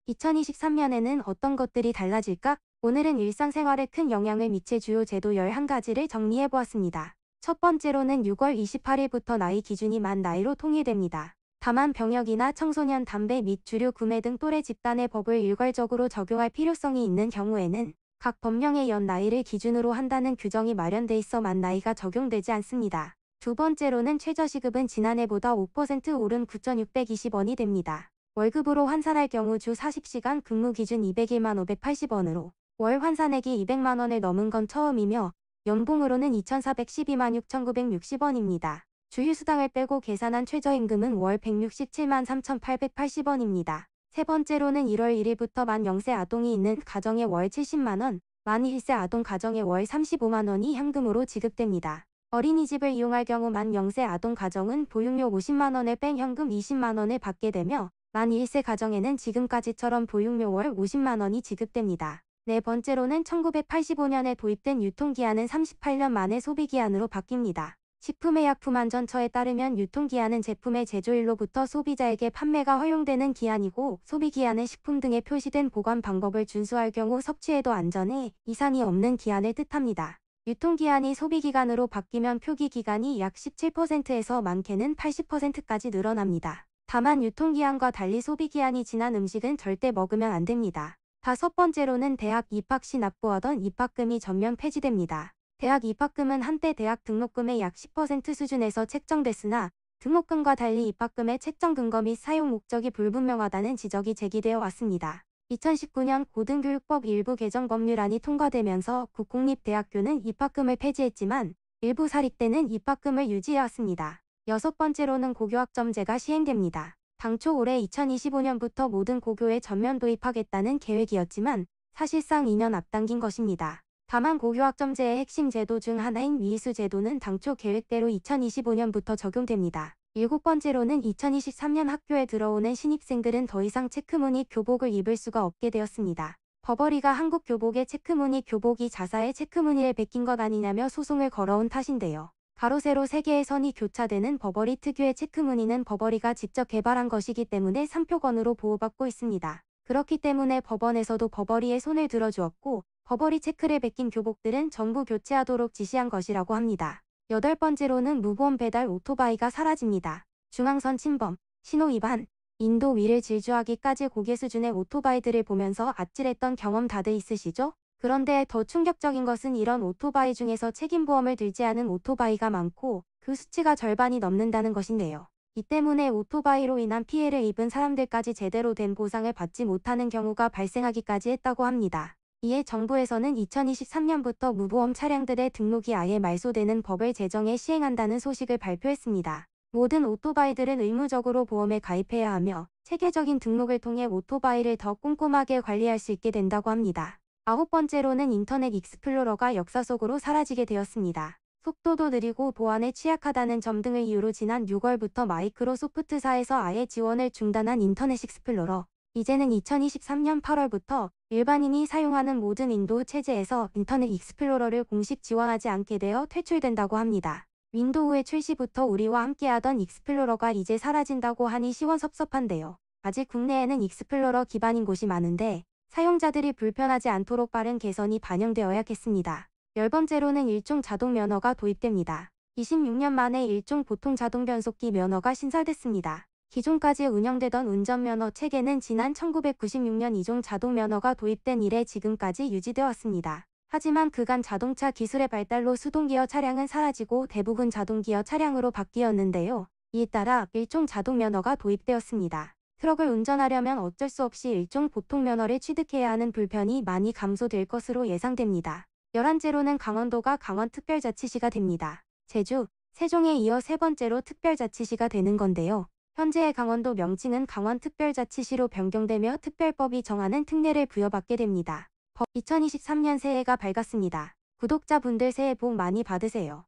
2023년에는 어떤 것들이 달라질까? 오늘은 일상생활에 큰 영향을 미칠 주요 제도 11가지를 정리해보았습니다. 첫 번째로는 6월 28일부터 나이 기준이 만 나이로 통일됩니다. 다만 병역이나 청소년 담배 및 주류 구매 등 또래 집단의 법을 일괄적으로 적용할 필요성이 있는 경우에는 각 법령의 연 나이를 기준으로 한다는 규정이 마련돼 있어 만 나이가 적용되지 않습니다. 두 번째로는 최저시급은 지난해보다 5% 오른 9,620원이 됩니다. 월급으로 환산할 경우 주 40시간 근무 기준 201만 580원으로 월 환산액이 200만 원을 넘은 건 처음이며 연봉으로는 2,412만 6,960원입니다. 주휴수당을 빼고 계산한 최저임금은 월 167만 3,880원입니다. 세 번째로는 1월 1일부터 만 0세 아동이 있는 가정에 월 70만 원, 만 1세 아동 가정에 월 35만 원이 현금으로 지급됩니다. 어린이집을 이용할 경우 만 0세 아동 가정은 보육료 50만 원을 뺀 현금 20만 원을 받게 되며 만 1세 가정에는 지금까지처럼 보육료 월 50만 원이 지급됩니다. 네 번째로는 1985년에 도입된 유통기한은 38년 만에 소비기한으로 바뀝니다. 식품의약품안전처에 따르면 유통기한은 제품의 제조일로부터 소비자에게 판매가 허용되는 기한이고 소비기한은 식품 등에 표시된 보관 방법을 준수할 경우 섭취에도 안전에 이상이 없는 기한을 뜻합니다. 유통기한이 소비기간으로 바뀌면 표기기간이 약 17%에서 많게는 80%까지 늘어납니다. 다만 유통기한과 달리 소비기한이 지난 음식은 절대 먹으면 안 됩니다. 다섯 번째로는 대학 입학 시 납부하던 입학금이 전면 폐지됩니다. 대학 입학금은 한때 대학 등록금의 약 10% 수준에서 책정됐으나 등록금과 달리 입학금의 책정 근거 및 사용 목적이 불분명하다는 지적이 제기되어 왔습니다. 2019년 고등교육법 일부 개정 법률안이 통과되면서 국공립대학교는 입학금을 폐지했지만 일부 사립대는 입학금을 유지해왔습니다. 여섯 번째로는 고교학점제가 시행됩니다. 당초 올해 2025년부터 모든 고교에 전면 도입하겠다는 계획이었지만 사실상 2년 앞당긴 것입니다. 다만 고교학점제의 핵심 제도 중 하나인 미이수 제도는 당초 계획대로 2025년부터 적용됩니다. 일곱 번째로는 2023년 학교에 들어오는 신입생들은 더 이상 체크무늬 교복을 입을 수가 없게 되었습니다. 버버리가 한국 교복의 체크무늬 교복이 자사의 체크무늬를 베낀 것 아니냐며 소송을 걸어온 탓인데요. 가로 세로 3개의 선이 교차되는 버버리 특유의 체크무늬는 버버리가 직접 개발한 것이기 때문에 3표건으로 보호받고 있습니다. 그렇기 때문에 법원에서도 버버리의 손을 들어주었고 버버리 체크를 베낀 교복들은 전부 교체하도록 지시한 것이라고 합니다. 여덟 번째로는 무보험 배달 오토바이가 사라집니다. 중앙선 침범, 신호 위반, 인도 위를 질주하기까지 고개 수준의 오토바이들을 보면서 아찔했던 경험 다들 있으시죠? 그런데 더 충격적인 것은 이런 오토바이 중에서 책임보험을 들지 않은 오토바이가 많고 그 수치가 절반이 넘는다는 것인데요. 이 때문에 오토바이로 인한 피해를 입은 사람들까지 제대로 된 보상을 받지 못하는 경우가 발생하기까지 했다고 합니다. 이에 정부에서는 2023년부터 무보험 차량들의 등록이 아예 말소되는 법을 제정해 시행한다는 소식을 발표했습니다. 모든 오토바이들은 의무적으로 보험에 가입해야 하며 체계적인 등록을 통해 오토바이를 더 꼼꼼하게 관리할 수 있게 된다고 합니다. 아홉 번째로는 인터넷 익스플로러가 역사 속으로 사라지게 되었습니다. 속도도 느리고 보안에 취약하다는 점 등을 이유로 지난 6월부터 마이크로소프트사에서 아예 지원을 중단한 인터넷 익스플로러. 이제는 2023년 8월부터 일반인이 사용하는 모든 윈도우 체제에서 인터넷 익스플로러를 공식 지원하지 않게 되어 퇴출된다고 합니다. 윈도우의 출시부터 우리와 함께하던 익스플로러가 이제 사라진다고 하니 시원섭섭한데요. 아직 국내에는 익스플로러 기반인 곳이 많은데 사용자들이 불편하지 않도록 빠른 개선이 반영되어야겠습니다. 열 번째로는 일종 자동 면허가 도입됩니다. 26년 만에 일종 보통 자동 변속기 면허가 신설됐습니다. 기존까지 운영되던 운전면허 체계는 지난 1996년 이종 자동 면허가 도입된 이래 지금까지 유지되어 왔습니다. 하지만 그간 자동차 기술의 발달로 수동기어 차량은 사라지고 대부분 자동기어 차량으로 바뀌었는데요. 이에 따라 일종 자동 면허가 도입되었습니다. 트럭을 운전하려면 어쩔 수 없이 일종 보통 면허를 취득해야 하는 불편이 많이 감소될 것으로 예상됩니다. 11째로는 강원도가 강원특별자치시가 됩니다. 제주, 세종에 이어 세 번째로 특별자치시가 되는 건데요. 현재의 강원도 명칭은 강원특별자치시로 변경되며 특별법이 정하는 특례를 부여받게 됩니다. 2023년 새해가 밝았습니다. 구독자분들 새해 복 많이 받으세요.